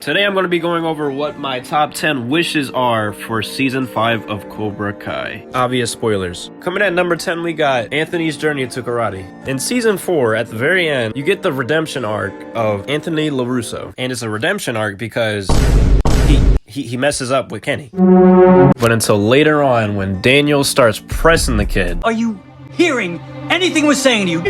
Today I'm going to be going over what my top 10 wishes are for Season 5 of Cobra Kai. Obvious spoilers. Coming at number 10 we got Anthony's journey to karate. In Season 4, at the very end, you get the redemption arc of Anthony LaRusso. And it's a redemption arc because he messes up with Kenny. But until later on when Daniel starts pressing the kid. Are you hearing anything we're saying to you?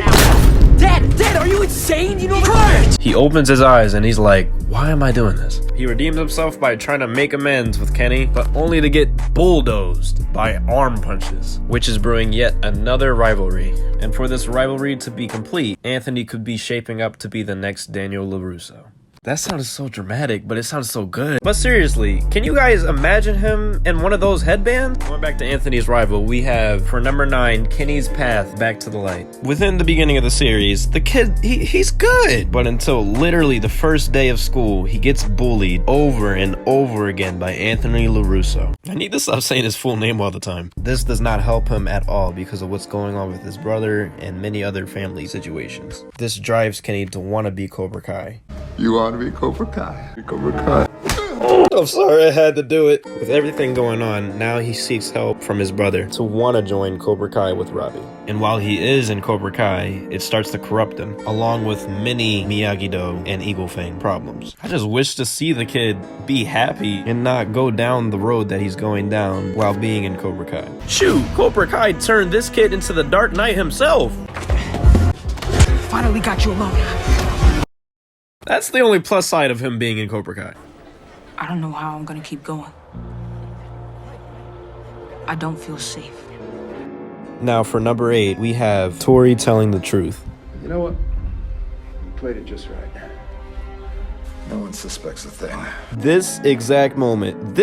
Dad, are you insane? You know what? He opens his eyes and he's like, why am I doing this? He redeems himself by trying to make amends with Kenny, but only to get bulldozed by arm punches, which is brewing yet another rivalry. And for this rivalry to be complete, Anthony could be shaping up to be the next Daniel LaRusso. That sounded so dramatic, but it sounds so good. But seriously, can you guys imagine him in one of those headbands? Going back to Anthony's rival, we have, for number 9, Kenny's path back to the light. Within the beginning of the series, the kid, he's good. But until literally the first day of school, he gets bullied over and over again by Anthony LaRusso. I need to stop saying his full name all the time. This does not help him at all because of what's going on with his brother and many other family situations. This drives Kenny to want to be Cobra Kai. You ought to be Cobra Kai. Cobra Kai. I'm sorry I had to do it. With everything going on, now he seeks help from his brother to want to join Cobra Kai with Robbie. And while he is in Cobra Kai, it starts to corrupt him, along with many Miyagi-Do and Eagle Fang problems. I just wish to see the kid be happy and not go down the road that he's going down while being in Cobra Kai. Shoot, Cobra Kai turned this kid into the Dark Knight himself. Finally got you alone. That's the only plus side of him being in Cobra Kai. I don't know how I'm gonna keep going. I don't feel safe. Now for number 8, we have Tori telling the truth. You know what? You played it just right. No one suspects a thing. This exact moment,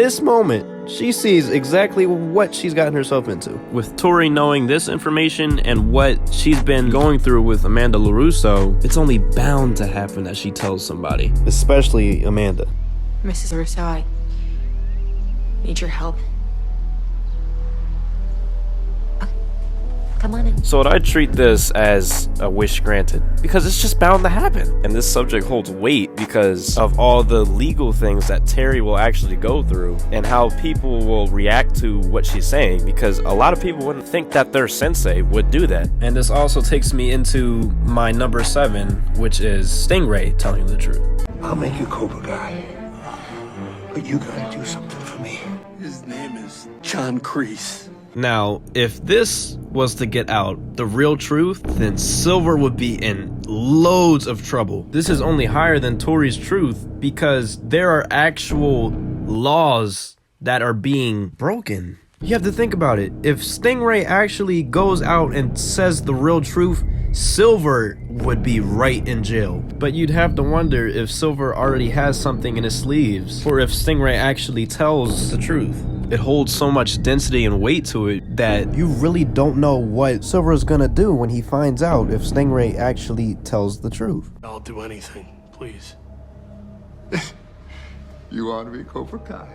she sees exactly what she's gotten herself into. With Tori knowing this information and what she's been going through with Amanda LaRusso, it's only bound to happen that she tells somebody, especially Amanda. Mrs. Russo, I need your help. Come on in. So I treat this as a wish granted because it's just bound to happen. And this subject holds weight because of all the legal things that Terry will actually go through and how people will react to what she's saying, because a lot of people wouldn't think that their sensei would do that. And this also takes me into my number 7, which is Stingray telling the truth. I'll make you Cobra Kai, but you gotta do something for me. His name is John Kreese. Now, if this was to get out the real truth, then Silver would be in loads of trouble. This is only higher than Tori's truth because there are actual laws that are being broken. You have to think about it. If Stingray actually goes out and says the real truth, Silver would be right in jail. But you'd have to wonder if Silver already has something in his sleeves, or if Stingray actually tells the truth. It holds so much density and weight to it that you really don't know what Silver's gonna do when he finds out if Stingray actually tells the truth. I'll do anything, please. You ought to be Cobra Kai.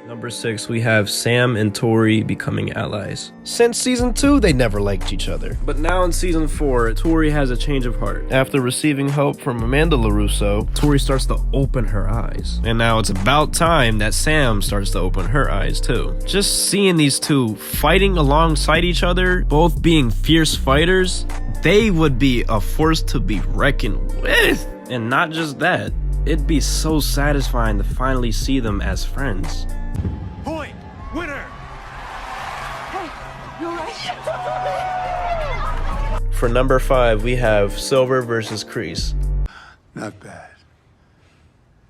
Number 6, we have Sam and Tori becoming allies. Since season 2, they never liked each other. But now in season 4, Tori has a change of heart. After receiving help from Amanda LaRusso, Tori starts to open her eyes. And now it's about time that Sam starts to open her eyes too. Just seeing these two fighting alongside each other, both being fierce fighters, they would be a force to be reckoned with. And not just that, it'd be so satisfying to finally see them as friends. Point! Winner! Hey, you alright? For number 5, we have Silver versus Kreese. Not bad.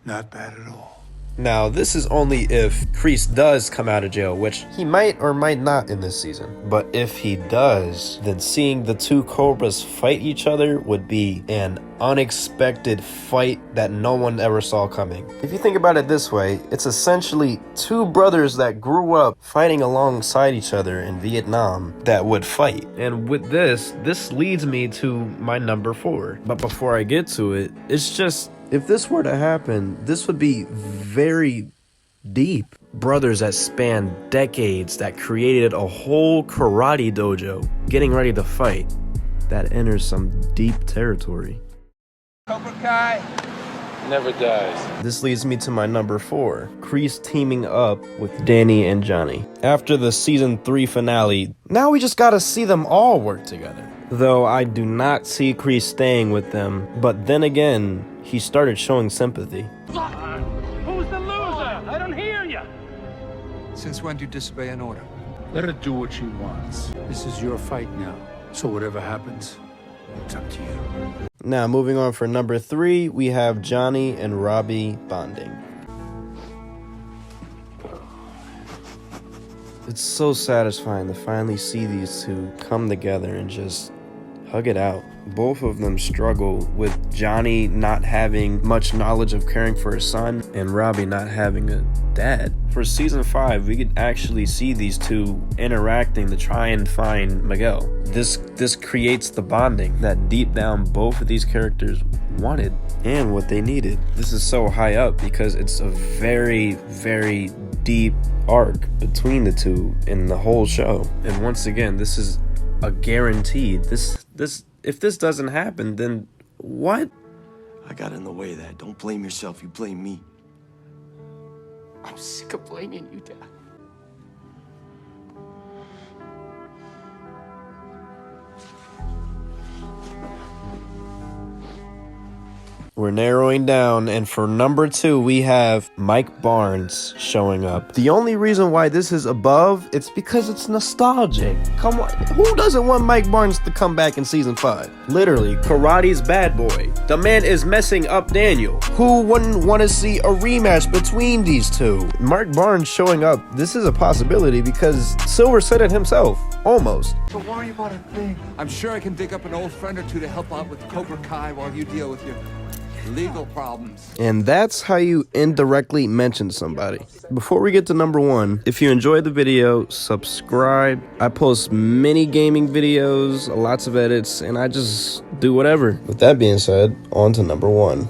Not bad at all. Now, this is only if Kreese does come out of jail, which he might or might not in this season. But if he does, then seeing the two Cobras fight each other would be an unexpected fight that no one ever saw coming. If you think about it this way, it's essentially two brothers that grew up fighting alongside each other in Vietnam that would fight. And with this leads me to my number 4. But before I get to it, it's just, if this were to happen, this would be very deep. Brothers that span decades that created a whole karate dojo getting ready to fight. That enters some deep territory. Cobra Kai, never dies. This leads me to my number 4, Kreese teaming up with Danny and Johnny. After the season 3 finale, now we just gotta see them all work together. Though I do not see Kreese staying with them, but then again, he started showing sympathy. Who's the loser? I don't hear you. Since when do you disobey an order? Let her do what she wants. This is your fight now. So whatever happens, it's up to you. Now, moving on for number 3, we have Johnny and Robbie bonding. It's so satisfying to finally see these two come together and just hug it out. Both of them struggle with Johnny not having much knowledge of caring for his son and Robbie not having a dad. For season 5, we could actually see these two interacting to try and find Miguel. This creates the bonding that deep down both of these characters wanted and what they needed. This is so high up because it's a very, very deep arc between the two in the whole show. And once again, this is a guaranteed. If this doesn't happen, then what? I got in the way of that. Don't blame yourself, you blame me. I'm sick of blaming you, Dad. We're narrowing down, and for number 2, we have Mike Barnes showing up. The only reason why this is above, it's because it's nostalgic. Come on, who doesn't want Mike Barnes to come back in season 5? Literally, karate's bad boy. The man is messing up Daniel. Who wouldn't want to see a rematch between these two? Mike Barnes showing up, this is a possibility because Silver said it himself. Almost. Don't worry about a thing. I'm sure I can dig up an old friend or two to help out with Cobra Kai while you deal with your legal problems. And that's how you indirectly mention somebody. Before we get to number 1, if you enjoyed the video, subscribe. I post many gaming videos, lots of edits, and I just do whatever. With that being said, on to number 1.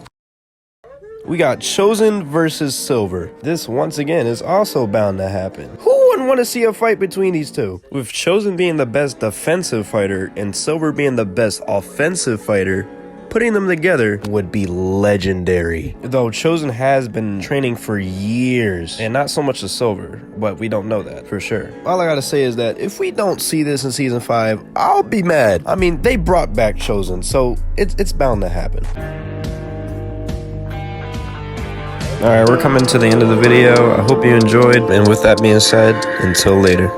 We got Chosen versus Silver. This, once again, is also bound to happen. Who wouldn't want to see a fight between these two? With Chosen being the best defensive fighter and Silver being the best offensive fighter, putting them together would be legendary. Though Chosen has been training for years, and not so much as Silver, but we don't know that for sure. All I gotta say is that if we don't see this in season 5, I'll be mad. I mean, they brought back Chosen, so it's bound to happen. Alright, we're coming to the end of the video. I hope you enjoyed, and with that being said, until later.